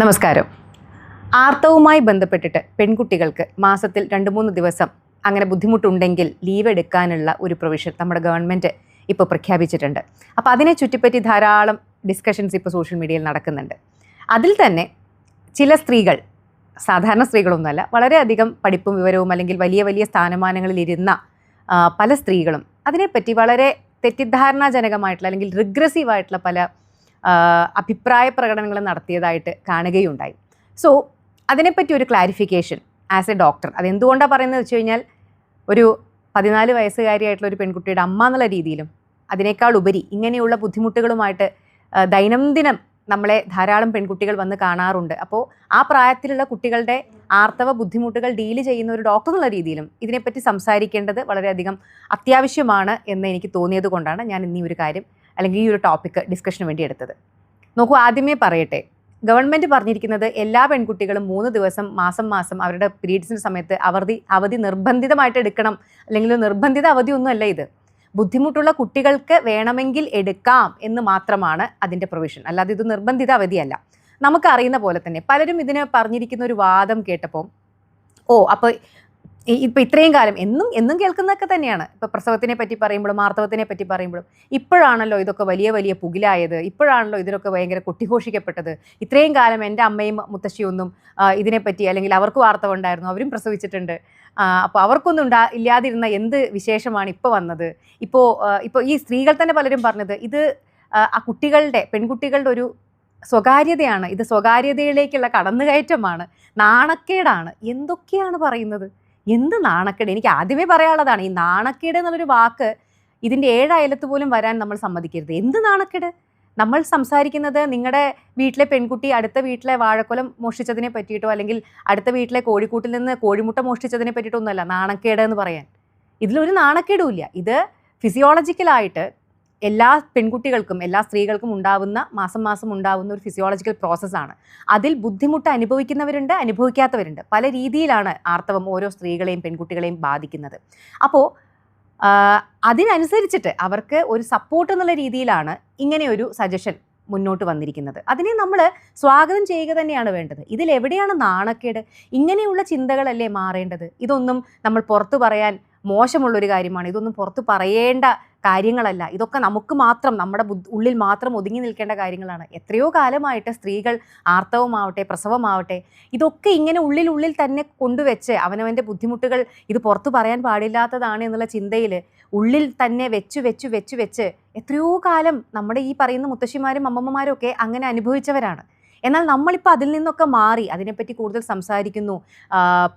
നമസ്കാരം. ആർത്തവുമായി ബന്ധപ്പെട്ടിട്ട് പെൺകുട്ടികൾക്ക് മാസത്തിൽ 2-3 ദിവസം അങ്ങനെ ബുദ്ധിമുട്ടുണ്ടെങ്കിൽ ലീവ് എടുക്കാനുള്ള ഒരു പ്രൊവിഷൻ നമ്മുടെ ഗവൺമെൻറ് ഇപ്പോൾ പ്രഖ്യാപിച്ചിട്ടുണ്ട്. അപ്പോൾ അതിനെ ചുറ്റിപ്പറ്റി ധാരാളം ഡിസ്കഷൻസ് ഇപ്പോൾ സോഷ്യൽ മീഡിയയിൽ നടക്കുന്നുണ്ട്. അതിൽ തന്നെ ചില സ്ത്രീകൾ, സാധാരണ സ്ത്രീകളൊന്നുമല്ല, വളരെയധികം പഠിപ്പും വിവരവും അല്ലെങ്കിൽ വലിയ വലിയ സ്ഥാനമാനങ്ങളിലിരുന്ന പല സ്ത്രീകളും അതിനെപ്പറ്റി വളരെ തെറ്റിദ്ധാരണാജനകമായിട്ടുള്ള അല്ലെങ്കിൽ റിഗ്രസീവായിട്ടുള്ള പല അഭിപ്രായ പ്രകടനങ്ങൾ നടത്തിയതായിട്ട് കാണുകയുണ്ടായി. സോ അതിനെപ്പറ്റി ഒരു ക്ലാരിഫിക്കേഷൻ ആസ് എ ഡോക്ടർ, അതെന്തുകൊണ്ടാണ് പറയുന്നത് വെച്ച് കഴിഞ്ഞാൽ, ഒരു 14 വയസ്സുകാരിയായിട്ടുള്ള ഒരു പെൺകുട്ടിയുടെ അമ്മ എന്നുള്ള രീതിയിലും അതിനേക്കാൾ ഉപരി ഇങ്ങനെയുള്ള ബുദ്ധിമുട്ടുകളുമായിട്ട് ദൈനംദിനം നമ്മളെ ധാരാളം പെൺകുട്ടികൾ വന്ന് കാണാറുണ്ട്. അപ്പോൾ ആ പ്രായത്തിലുള്ള കുട്ടികളുടെ ആർത്തവ ബുദ്ധിമുട്ടുകൾ ഡീല് ചെയ്യുന്ന ഒരു ഡോക്ടർ എന്നുള്ള രീതിയിലും ഇതിനെപ്പറ്റി സംസാരിക്കേണ്ടത് വളരെയധികം അത്യാവശ്യമാണ് എന്ന് എനിക്ക് തോന്നിയത് കൊണ്ടാണ് ഞാൻ ഇന്നീ ഒരു കാര്യം അല്ലെങ്കിൽ ഈ ഒരു ടോപ്പിക്ക് ഡിസ്കഷന് വേണ്ടി എടുത്തത്. നോക്കൂ, ആദ്യമേ പറയട്ടെ, ഗവൺമെൻറ് പറഞ്ഞിരിക്കുന്നത് എല്ലാ പെൺകുട്ടികളും 3 ദിവസം മാസം അവരുടെ പീരീഡ്സിൻ്റെ സമയത്ത് അവധി നിർബന്ധിതമായിട്ട് എടുക്കണം, അല്ലെങ്കിൽ നിർബന്ധിത അവധിയൊന്നുമല്ല ഇത്. ബുദ്ധിമുട്ടുള്ള കുട്ടികൾക്ക് വേണമെങ്കിൽ എടുക്കാം എന്ന് മാത്രമാണ് അതിൻ്റെ പ്രൊവിഷൻ, അല്ലാതെ ഇത് നിർബന്ധിത അവധിയല്ല. നമുക്കറിയുന്ന പോലെ തന്നെ പലരും ഇതിന് പറഞ്ഞിരിക്കുന്ന ഒരു വാദം കേട്ടപ്പോൾ, അപ്പോൾ ഇപ്പോൾ ഇത്രയും കാലം എന്നും കേൾക്കുന്നതൊക്കെ തന്നെയാണ്. ഇപ്പോൾ പ്രസവത്തിനെ പറ്റി പറയുമ്പോഴും ആർത്തവത്തിനെ പറ്റി പറയുമ്പോഴും ഇപ്പോഴാണല്ലോ ഇതൊക്കെ വലിയ വലിയ പുകിലായത്, ഇപ്പോഴാണല്ലോ ഇതിനൊക്കെ ഭയങ്കര കൊട്ടിഘോഷിക്കപ്പെട്ടത്. ഇത്രയും കാലം എൻ്റെ അമ്മയും മുത്തശ്ശിയൊന്നും ഇതിനെപ്പറ്റി, അല്ലെങ്കിൽ അവർക്കും ആർത്തവം ഉണ്ടായിരുന്നു, അവരും പ്രസവിച്ചിട്ടുണ്ട്, അപ്പോൾ അവർക്കൊന്നും ഇല്ലാതിരുന്ന എന്ത് വിശേഷമാണ് ഇപ്പോൾ വന്നത്. ഇപ്പോൾ ഈ സ്ത്രീകൾ തന്നെ പലരും പറഞ്ഞത് ഇത് ആ പെൺകുട്ടികളുടെ ഒരു സ്വകാര്യതയാണ്, ഇത് സ്വകാര്യതയിലേക്കുള്ള കടന്നുകയറ്റമാണ്, നാണക്കേടാണ്, എന്തൊക്കെയാണ് പറയുന്നത്. എന്ത് നാണക്കേട്! എനിക്ക് ആദ്യമേ പറയാനുള്ളതാണ്, ഈ നാണക്കേട് എന്നുള്ളൊരു വാക്ക് ഇതിൻ്റെ 7 അയലത്ത് പോലും വരാൻ നമ്മൾ സമ്മതിക്കരുത്. എന്ത് നാണക്കേട്! നമ്മൾ സംസാരിക്കുന്നത് നിങ്ങളുടെ വീട്ടിലെ പെൺകുട്ടി അടുത്ത വീട്ടിലെ വാഴക്കൊലം മോഷ്ടിച്ചതിനെ പറ്റിയിട്ടോ, അല്ലെങ്കിൽ അടുത്ത വീട്ടിലെ കോഴിക്കൂട്ടിൽ നിന്ന് കോഴിമുട്ട മോഷ്ടിച്ചതിനെ പറ്റിയിട്ടോ ഒന്നുമല്ല നാണക്കേട് എന്ന് പറയാൻ. ഇതിലൊരു നാണക്കേടുമില്ല. ഇത് ഫിസിയോളജിക്കലായിട്ട് എല്ലാ പെൺകുട്ടികൾക്കും എല്ലാ സ്ത്രീകൾക്കും ഉണ്ടാവുന്ന മാസം ഉണ്ടാവുന്ന ഒരു ഫിസിയോളജിക്കൽ പ്രോസസ്സാണ്. അതിൽ ബുദ്ധിമുട്ട് അനുഭവിക്കുന്നവരുണ്ട്, അനുഭവിക്കാത്തവരുണ്ട്. പല രീതിയിലാണ് ആർത്തവം ഓരോ സ്ത്രീകളെയും പെൺകുട്ടികളെയും ബാധിക്കുന്നത്. അപ്പോൾ അതിനനുസരിച്ചിട്ട് അവർക്ക് ഒരു സപ്പോർട്ട് എന്നുള്ള രീതിയിലാണ് ഇങ്ങനെയൊരു സജഷൻ മുന്നോട്ട് വന്നിരിക്കുന്നത്. അതിനെ നമ്മൾ സ്വാഗതം ചെയ്യുക തന്നെയാണ് വേണ്ടത്. ഇതിലെവിടെയാണ് നാണക്കേട്? ഇങ്ങനെയുള്ള ചിന്തകളല്ലേ മാറേണ്ടത്. ഇതൊന്നും നമ്മൾ പുറത്തു പറയാൻ മോശമുള്ളൊരു കാര്യമാണ്, ഇതൊന്നും പുറത്ത് പറയേണ്ട കാര്യങ്ങളല്ല. ഇതൊക്കെ നമുക്ക് മാത്രം, നമ്മുടെ ഉള്ളിൽ മാത്രം ഒതുങ്ങി നിൽക്കേണ്ട കാര്യങ്ങളാണ്. എത്രയോ കാലമായിട്ട് സ്ത്രീകൾ ആർത്തവമാവട്ടെ പ്രസവമാവട്ടെ ഇതൊക്കെ ഇങ്ങനെ ഉള്ളിൽ തന്നെ കൊണ്ടുവച്ച് അവനവൻ്റെ ബുദ്ധിമുട്ടുകൾ ഇത് പുറത്ത് പറയാൻ പാടില്ലാത്തതാണ് എന്നുള്ള ചിന്തയിൽ ഉള്ളിൽ തന്നെ വെച്ച് എത്രയോ കാലം നമ്മുടെ ഈ പറയുന്ന മുത്തശ്ശിമാരും അമ്മമ്മമാരും ഒക്കെ അങ്ങനെ അനുഭവിച്ചവരാണ്. എന്നാൽ നമ്മളിപ്പോൾ അതിൽ നിന്നൊക്കെ മാറി അതിനെപ്പറ്റി കൂടുതൽ സംസാരിക്കുന്നു,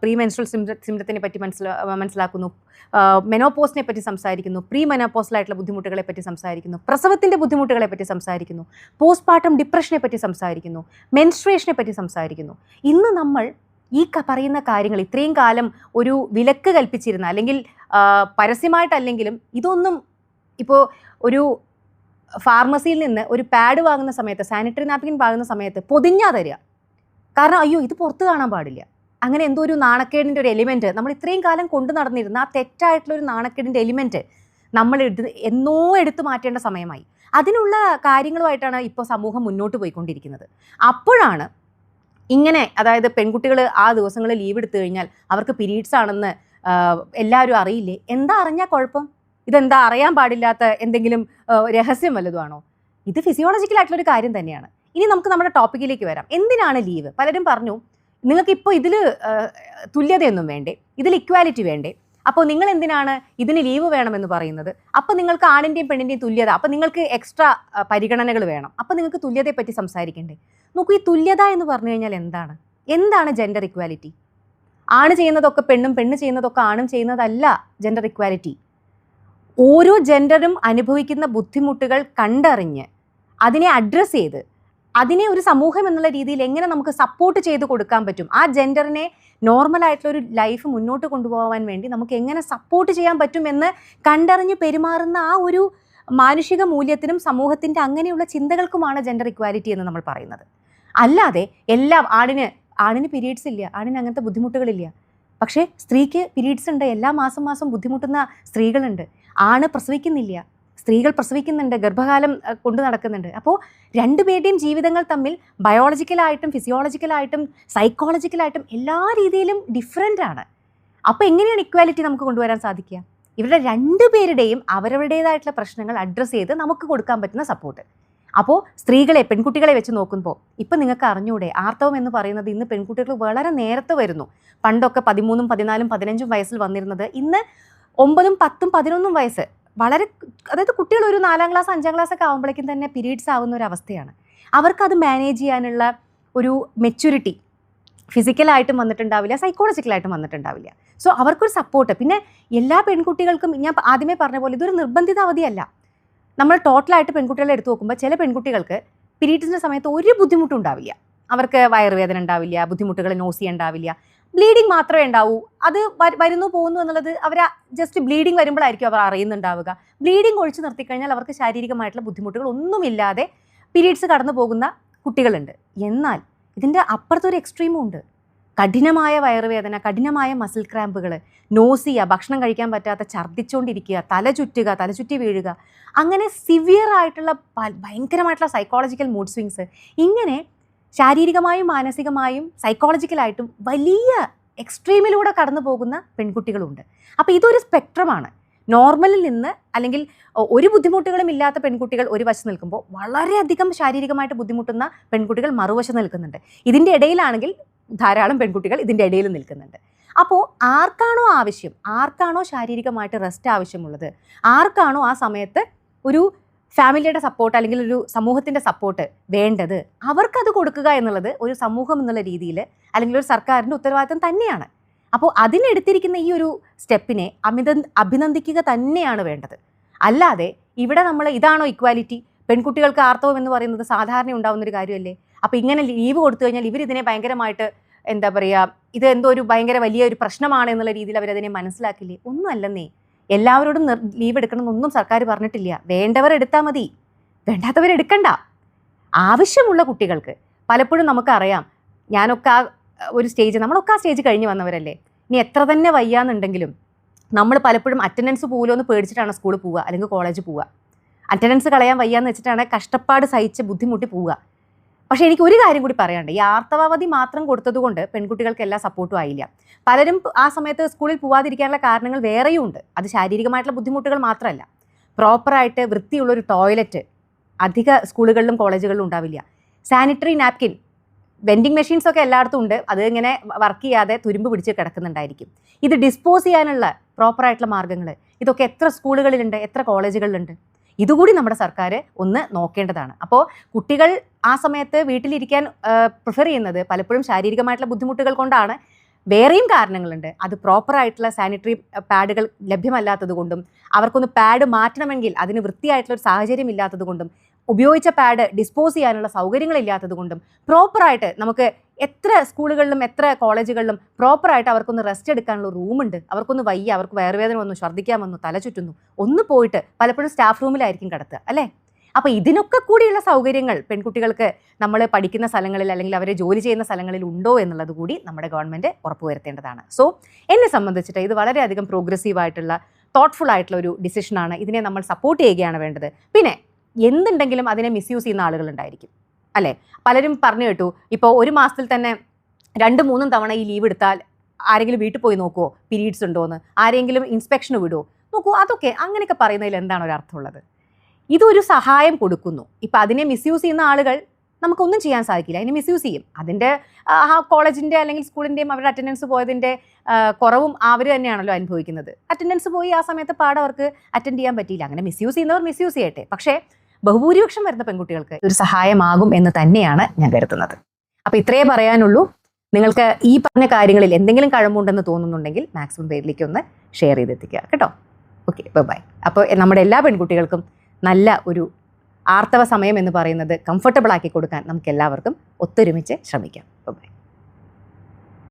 പ്രീ മെൻസ്ട്രൽ സിംറ്റത്തിനെ പറ്റി മനസ്സിലാക്കുന്നു, മെനോപോസിനെ പറ്റി സംസാരിക്കുന്നു, പ്രീ മെനോപോസലായിട്ടുള്ള ബുദ്ധിമുട്ടുകളെ പറ്റി സംസാരിക്കുന്നു, പ്രസവത്തിൻ്റെ ബുദ്ധിമുട്ടുകളെ പറ്റി സംസാരിക്കുന്നു, പോസ്റ്റ്പാർട്ടം ഡിപ്രഷനെ പറ്റി സംസാരിക്കുന്നു, മെൻസ്ട്രേഷനെ പറ്റി സംസാരിക്കുന്നു. ഇന്ന് നമ്മൾ ഈ പറയുന്ന കാര്യങ്ങൾ ഇത്രയും കാലം ഒരു വിലക്ക് കൽപ്പിച്ചിരുന്ന, അല്ലെങ്കിൽ പരസ്യമായിട്ടല്ലെങ്കിലും ഇതൊന്നും, ഇപ്പോൾ ഒരു ഫാർമസിയിൽ നിന്ന് ഒരു പാഡ് വാങ്ങുന്ന സമയത്ത്, സാനിറ്ററി നാപ്കിൻ വാങ്ങുന്ന സമയത്ത് പൊതിഞ്ഞാ തരിക. കാരണം അയ്യോ ഇത് പുറത്ത് കാണാൻ പാടില്ല, അങ്ങനെ എന്തോ ഒരു നാണക്കേടിൻ്റെ ഒരു എലിമെൻറ്റ് നമ്മൾ ഇത്രയും കാലം കൊണ്ടു നടന്നിരുന്ന ആ തെറ്റായിട്ടുള്ളൊരു നാണക്കേടിൻ്റെ എലിമെൻറ്റ് നമ്മൾ എന്നോ എടുത്തു മാറ്റേണ്ട സമയമായി. അതിനുള്ള കാര്യങ്ങളുമായിട്ടാണ് ഇപ്പോൾ സമൂഹം മുന്നോട്ട് പോയിക്കൊണ്ടിരിക്കുന്നത്. അപ്പോഴാണ് ഇങ്ങനെ, അതായത് പെൺകുട്ടികൾ ആ ദിവസങ്ങളിൽ ലീവ് എടുത്തു കഴിഞ്ഞാൽ അവർക്ക് പീരീഡ്സ് ആണെന്ന് എല്ലാവരും അറിയില്ലേ? എന്താ അറിഞ്ഞാൽ കുഴപ്പം? ഇതെന്താ അറിയാൻ പാടില്ലാത്ത എന്തെങ്കിലും രഹസ്യം വല്ലതുമാണോ? ഇത് ഫിസിയോളജിക്കലായിട്ടുള്ളൊരു കാര്യം തന്നെയാണ്. ഇനി നമുക്ക് നമ്മുടെ ടോപ്പിക്കിലേക്ക് വരാം. എന്തിനാണ് ലീവ്? പലരും പറഞ്ഞു നിങ്ങൾക്കിപ്പോൾ ഇതിൽ തുല്യതയൊന്നും വേണ്ടേ, ഇതിൽ ഇക്വാലിറ്റി വേണ്ടേ, അപ്പോൾ നിങ്ങൾ എന്തിനാണ് ഇതിന് ലീവ് വേണമെന്ന് പറയുന്നത്? അപ്പോൾ നിങ്ങൾക്ക് ആണിൻ്റെയും പെണ്ണിൻ്റെയും തുല്യത, അപ്പോൾ നിങ്ങൾക്ക് എക്സ്ട്രാ പരിഗണനകൾ വേണം, അപ്പോൾ നിങ്ങൾക്ക് തുല്യതയെപ്പറ്റി സംസാരിക്കണ്ടേ? നോക്കൂ, ഈ തുല്യത എന്ന് പറഞ്ഞു കഴിഞ്ഞാൽ എന്താണ് ജെൻഡർ ഇക്വാലിറ്റി? ആണ് ചെയ്യുന്നതൊക്കെ പെണ്ണും, പെണ്ണ് ചെയ്യുന്നതൊക്കെ ആണും ചെയ്യുന്നതല്ല ജെൻഡർ ഇക്വാലിറ്റി. ഓരോ ജെൻഡറും അനുഭവിക്കുന്ന ബുദ്ധിമുട്ടുകൾ കണ്ടറിഞ്ഞ് അതിനെ അഡ്രസ്സ് ചെയ്ത് അതിനെ ഒരു സമൂഹം എന്നുള്ള രീതിയിൽ എങ്ങനെ നമുക്ക് സപ്പോർട്ട് ചെയ്ത് കൊടുക്കാൻ പറ്റും, ആ ജെൻഡറിനെ നോർമലായിട്ടുള്ളൊരു ലൈഫ് മുന്നോട്ട് കൊണ്ടുപോകാൻ വേണ്ടി നമുക്ക് എങ്ങനെ സപ്പോർട്ട് ചെയ്യാൻ പറ്റുമെന്ന് കണ്ടറിഞ്ഞ് പെരുമാറുന്ന ആ ഒരു മാനുഷിക മൂല്യത്തിനും സമൂഹത്തിൻ്റെ അങ്ങനെയുള്ള ചിന്തകൾക്കുമാണ് ജെൻഡർ ഇക്വാലിറ്റി എന്ന് നമ്മൾ പറയുന്നത്. അല്ലാതെ ആണിന് പീരീഡ്സ് ഇല്ല, ആണിന് അങ്ങനത്തെ ബുദ്ധിമുട്ടുകളില്ല, പക്ഷേ സ്ത്രീക്ക് പീരീഡ്സ് ഉണ്ട്, എല്ലാ മാസം ബുദ്ധിമുട്ടുന്ന സ്ത്രീകളുണ്ട്. ആണ് പ്രസവിക്കുന്നില്ല, സ്ത്രീകൾ പ്രസവിക്കുന്നുണ്ട്, ഗർഭകാലം കൊണ്ടു നടക്കുന്നുണ്ട്. അപ്പോൾ രണ്ടുപേരുടെയും ജീവിതങ്ങൾ തമ്മിൽ ബയോളജിക്കലായിട്ടും ഫിസിയോളജിക്കലായിട്ടും സൈക്കോളജിക്കലായിട്ടും എല്ലാ രീതിയിലും ഡിഫറെൻ്റ് ആണ്. അപ്പോൾ എങ്ങനെയാണ് ഇക്വാലിറ്റി നമുക്ക് കൊണ്ടുവരാൻ സാധിക്കുക? ഇവരുടെ രണ്ടുപേരുടെയും അവരവരുടേതായിട്ടുള്ള പ്രശ്നങ്ങൾ അഡ്രസ്സ് ചെയ്ത് നമുക്ക് കൊടുക്കാൻ പറ്റുന്ന സപ്പോർട്ട്. അപ്പോൾ സ്ത്രീകളെ, പെൺകുട്ടികളെ വെച്ച് നോക്കുമ്പോൾ ഇപ്പം നിങ്ങൾക്ക് അറിഞ്ഞൂടെ, ആർത്തവം എന്ന് പറയുന്നത് ഇന്ന് പെൺകുട്ടികൾ വളരെ നേരത്തെ വരുന്നു. പണ്ടൊക്കെ 13, 14, 15 വയസ്സിൽ വന്നിരുന്നത് ഇന്ന് 9, 10, 11 വയസ്സ്. വളരെ, അതായത് കുട്ടികൾ ഒരു 4ാം ക്ലാസ് 5ാം ക്ലാസ് ഒക്കെ ആകുമ്പോഴേക്കും തന്നെ പീരീഡ്സ് ആവുന്ന ഒരു അവസ്ഥയാണ്. അവർക്കത് മാനേജ് ചെയ്യാനുള്ള ഒരു മെച്യൂരിറ്റി ഫിസിക്കലായിട്ടും വന്നിട്ടുണ്ടാവില്ല, സൈക്കോളജിക്കലായിട്ടും വന്നിട്ടുണ്ടാവില്ല. സോ അവർക്കൊരു സപ്പോർട്ട്. പിന്നെ എല്ലാ പെൺകുട്ടികൾക്കും ഞാൻ ആദ്യമേ പറഞ്ഞ പോലെ ഇതൊരു നിർബന്ധിത അവധിയല്ല. നമ്മൾ ടോട്ടലായിട്ട് പെൺകുട്ടികളെ എടുത്തു നോക്കുമ്പോൾ ചില പെൺകുട്ടികൾക്ക് പീരീഡ്സിൻ്റെ സമയത്ത് ഒരു ബുദ്ധിമുട്ടും ഉണ്ടാവില്ല. അവർക്ക് വയറുവേദന ഉണ്ടാവില്ല, ബുദ്ധിമുട്ടുകൾ, നോസിയ ഉണ്ടാവില്ല, ബ്ലീഡിങ് മാത്രമേ ഉണ്ടാവൂ. അത് വരുന്നു പോകുന്നു എന്നുള്ളത് അവർ ജസ്റ്റ് ബ്ലീഡിങ് വരുമ്പോഴായിരിക്കും അവർ അറിയുന്നുണ്ടാവുക. ബ്ലീഡിങ് ഒഴിച്ച് നിർത്തിക്കഴിഞ്ഞാൽ അവർക്ക് ശാരീരികമായിട്ടുള്ള ബുദ്ധിമുട്ടുകൾ ഒന്നുമില്ലാതെ പീരീഡ്സ് കടന്നു പോകുന്ന കുട്ടികളുണ്ട്. എന്നാൽ ഇതിൻ്റെ അപ്പുറത്തൊരു എക്സ്ട്രീമും ഉണ്ട്. കഠിനമായ വയറുവേദന, കഠിനമായ മസിൽ ക്രാമ്പുകൾ, നോസിയ, ഭക്ഷണം കഴിക്കാൻ പറ്റാത്ത, ഛർദ്ദിച്ചുകൊണ്ടിരിക്കുക, തലചുറ്റി വീഴുക, അങ്ങനെ സിവിയർ ആയിട്ടുള്ള ഭയങ്കരമായിട്ടുള്ള സൈക്കോളജിക്കൽ മൂഡ് സ്വിങ്സ്, ഇങ്ങനെ ശാരീരികമായും മാനസികമായും സൈക്കോളജിക്കലായിട്ടും വലിയ എക്സ്ട്രീമിലൂടെ കടന്നു പോകുന്ന പെൺകുട്ടികളുണ്ട്. അപ്പോൾ ഇതൊരു സ്പെക്ട്രമാണ്. നോർമലിൽ നിന്ന്, അല്ലെങ്കിൽ ഒരു ബുദ്ധിമുട്ടുകളും ഇല്ലാത്ത പെൺകുട്ടികൾ ഒരു വശം നിൽക്കുമ്പോൾ വളരെയധികം ശാരീരികമായിട്ട് ബുദ്ധിമുട്ടുന്ന പെൺകുട്ടികൾ മറുവശം നിൽക്കുന്നുണ്ട്. ഇതിൻ്റെ ഇടയിലാണെങ്കിൽ ധാരാളം പെൺകുട്ടികൾ ഇതിൻ്റെ ഇടയിൽ നിൽക്കുന്നുണ്ട്. അപ്പോൾ ആർക്കാണോ ആവശ്യം, ആർക്കാണോ ശാരീരികമായിട്ട് റെസ്റ്റ് ആവശ്യമുള്ളത്, ആർക്കാണോ ആ സമയത്ത് ഒരു ഫാമിലിയുടെ സപ്പോർട്ട് അല്ലെങ്കിൽ ഒരു സമൂഹത്തിൻ്റെ സപ്പോർട്ട് വേണ്ടത്, അവർക്കത് കൊടുക്കുക എന്നുള്ളത് ഒരു സമൂഹം എന്നുള്ള രീതിയിൽ അല്ലെങ്കിൽ ഒരു സർക്കാരിൻ്റെ ഉത്തരവാദിത്തം തന്നെയാണ്. അപ്പോൾ അതിനെടുത്തിരിക്കുന്ന ഈ ഒരു സ്റ്റെപ്പിനെ അഭിനന്ദിക്കുക തന്നെയാണ് വേണ്ടത്. അല്ലാതെ ഇവിടെ നമ്മൾ ഇതാണോ ഇക്വാലിറ്റി, പെൺകുട്ടികൾക്ക് ആർത്തവം എന്ന് പറയുന്നത് സാധാരണ ഉണ്ടാകുന്നൊരു കാര്യമല്ലേ, അപ്പോൾ ഇങ്ങനെ ലീവ് കൊടുത്തു കഴിഞ്ഞാൽ ഇവരിതിനെ ഭയങ്കരമായിട്ട് എന്താ പറയുക, ഇത് എന്തോ ഒരു ഭയങ്കര വലിയൊരു പ്രശ്നമാണ് എന്നുള്ള രീതിയിൽ അവരതിനെ മനസ്സിലാക്കില്ലേ? ഒന്നും അല്ലെന്നേ. എല്ലാവരോടും ലീവ് എടുക്കണമെന്നൊന്നും സർക്കാർ പറഞ്ഞിട്ടില്ല. വേണ്ടവർ എടുത്താൽ മതി, വേണ്ടാത്തവരെടുക്കണ്ട. ആവശ്യമുള്ള കുട്ടികൾക്ക് പലപ്പോഴും നമുക്കറിയാം, ഞാനൊക്കെ നമ്മളൊക്കെ ആ സ്റ്റേജ് കഴിഞ്ഞ് വന്നവരല്ലേ. ഇനി എത്ര തന്നെ വയ്യാന്നുണ്ടെങ്കിലും നമ്മൾ പലപ്പോഴും അറ്റൻഡൻസ് പോലും ഒന്ന് പേടിച്ചിട്ടാണ് സ്കൂളിൽ പോവുക അല്ലെങ്കിൽ കോളേജിൽ പോവുക. അറ്റൻഡൻസ് കളയാൻ വയ്യാന്ന് വെച്ചിട്ടാണ് കഷ്ടപ്പാട് സഹിച്ച് ബുദ്ധിമുട്ടി പോവുക. പക്ഷേ എനിക്ക് ഒരു കാര്യം കൂടി പറയാനുണ്ട്. ഈ ആർത്തവാവധി മാത്രം കൊടുത്തതുകൊണ്ട് പെൺകുട്ടികൾക്ക് എല്ലാ സപ്പോർട്ടും ആയില്ല. പലരും ആ സമയത്ത് സ്കൂളിൽ പോവാതിരിക്കാനുള്ള കാരണങ്ങൾ വേറെയും ഉണ്ട്. അത് ശാരീരികമായിട്ടുള്ള ബുദ്ധിമുട്ടുകൾ മാത്രമല്ല, പ്രോപ്പറായിട്ട് വൃത്തിയുള്ളൊരു ടോയ്ലറ്റ് അധിക സ്കൂളുകളിലും കോളേജുകളിലും ഉണ്ടാവില്ല. സാനിറ്ററി നാപ്കിൻ, വെൻഡിങ് മെഷീൻസ് ഒക്കെ എല്ലായിടത്തും ഉണ്ട്, അത് ഇങ്ങനെ വർക്ക് ചെയ്യാതെ തുരുമ്പ് പിടിച്ച് കിടക്കുന്നുണ്ടായിരിക്കും. ഇത് ഡിസ്പോസ് ചെയ്യാനുള്ള പ്രോപ്പറായിട്ടുള്ള മാർഗ്ഗങ്ങൾ ഇതൊക്കെ എത്ര സ്കൂളുകളിലുണ്ട്, എത്ര കോളേജുകളിലുണ്ട്? ഇതുകൂടി നമ്മുടെ സർക്കാർ ഒന്ന് നോക്കേണ്ടതാണ്. അപ്പോൾ കുട്ടികൾ ആ സമയത്ത് വീട്ടിലിരിക്കാൻ പ്രിഫർ ചെയ്യുന്നത് പലപ്പോഴും ശാരീരികമായിട്ടുള്ള ബുദ്ധിമുട്ടുകൾ കൊണ്ടാണ്. വേറെയും കാരണങ്ങളുണ്ട്. അത് പ്രോപ്പറായിട്ടുള്ള സാനിറ്ററി പാഡുകൾ ലഭ്യമല്ലാത്തത് കൊണ്ടും, അവർക്കൊന്ന് പാഡ് മാറ്റണമെങ്കിൽ അതിന് വൃത്തിയായിട്ടുള്ളൊരു സാഹചര്യം ഇല്ലാത്തത് കൊണ്ടും, ഉപയോഗിച്ച പാഡ് ഡിസ്പോസ് ചെയ്യാനുള്ള സൗകര്യങ്ങളില്ലാത്തത് കൊണ്ടും, പ്രോപ്പറായിട്ട് നമുക്ക് എത്ര സ്കൂളുകളിലും എത്ര കോളേജുകളിലും പ്രോപ്പറായിട്ട് അവർക്കൊന്ന് റെസ്റ്റ് എടുക്കാനുള്ള റൂമുണ്ട്. അവർക്കൊന്ന് വയ്യ, അവർക്ക് വയറുവേദന വന്നു, ഛർദ്ദിക്കാൻ വന്നു, തല ചുറ്റുന്നു, ഒന്ന് പോയിട്ട് പലപ്പോഴും സ്റ്റാഫ് റൂമിലായിരിക്കും കിടത്തുക അല്ലേ. അപ്പോൾ ഇതിനൊക്കെ കൂടിയുള്ള സൗകര്യങ്ങൾ പെൺകുട്ടികൾക്ക് നമ്മൾ പഠിക്കുന്ന സ്ഥലങ്ങളിൽ അല്ലെങ്കിൽ അവരെ ജോലി ചെയ്യുന്ന സ്ഥലങ്ങളിൽ ഉണ്ടോ എന്നുള്ളത് കൂടി നമ്മുടെ ഗവൺമെൻറ് ഉറപ്പുവരുത്തേണ്ടതാണ്. സോ എന്നെ സംബന്ധിച്ചിട്ട് ഇത് വളരെയധികം പ്രോഗ്രസീവായിട്ടുള്ള തോട്ട്ഫുൾ ആയിട്ടുള്ള ഒരു ഡിസിഷനാണ്. ഇതിനെ നമ്മൾ സപ്പോർട്ട് ചെയ്യുകയാണ് വേണ്ടത്. പിന്നെ എന്തുണ്ടെങ്കിലും അതിനെ മിസ്യൂസ് ചെയ്യുന്ന ആളുകളുണ്ടായിരിക്കും അല്ലേ. പലരും പറഞ്ഞു കേട്ടു, ഇപ്പോൾ ഒരു മാസത്തിൽ തന്നെ 2-3 തവണ ഈ ലീവ് എടുത്താൽ ആരെങ്കിലും വീട്ടിൽ പോയി നോക്കുമോ പീരീഡ്സ് ഉണ്ടോ എന്ന്, ആരെങ്കിലും ഇൻസ്പെക്ഷന് വിടുമോ നോക്കൂ. അതൊക്കെ അങ്ങനെയൊക്കെ പറയുന്നതിൽ എന്താണ് ഒരു അർത്ഥമുള്ളത്? ഇതൊരു സഹായം കൊടുക്കുന്നു. ഇപ്പം അതിനെ മിസ്യൂസ് ചെയ്യുന്ന ആളുകൾ നമുക്കൊന്നും ചെയ്യാൻ സാധിക്കില്ല, അതിനെ മിസ്യൂസ് ചെയ്യും. അതിൻ്റെ ആ കോളേജിൻ്റെ അല്ലെങ്കിൽ സ്കൂളിൻ്റെയും അവരുടെ അറ്റൻഡൻസ് പോയതിൻ്റെ കുറവും അവർ തന്നെയാണല്ലോ അനുഭവിക്കുന്നത്. അറ്റൻഡൻസ് പോയി ആ സമയത്ത് പാഠം അവർക്ക് അറ്റൻഡ് ചെയ്യാൻ പറ്റിയില്ല. അങ്ങനെ മിസ്യൂസ് ചെയ്യുന്നവർ മിസ്യൂസ് ചെയ്യട്ടെ. പക്ഷേ ബഹുഭൂരിപക്ഷം വരുന്ന പെൺകുട്ടികൾക്ക് ഒരു സഹായമാകും എന്ന് തന്നെയാണ് ഞാൻ കരുതുന്നത്. അപ്പോൾ ഇത്രയേ പറയാനുള്ളൂ. നിങ്ങൾക്ക് ഈ പറഞ്ഞ കാര്യങ്ങളിൽ എന്തെങ്കിലും കഴമ്പുണ്ടെന്ന് തോന്നുന്നുണ്ടെങ്കിൽ മാക്സിമം പേരിലേക്ക് ഒന്ന് ഷെയർ ചെയ്തെത്തിക്കുക കേട്ടോ. Okay, bye. അപ്പോൾ നമ്മുടെ എല്ലാ പെൺകുട്ടികൾക്കും നല്ല ഒരു ആർത്തവ സമയം എന്ന് പറയുന്നത് കംഫർട്ടബിൾ ആക്കി കൊടുക്കാൻ നമുക്ക് എല്ലാവർക്കും ഒത്തൊരുമിച്ച് ശ്രമിക്കാം. ബൈ.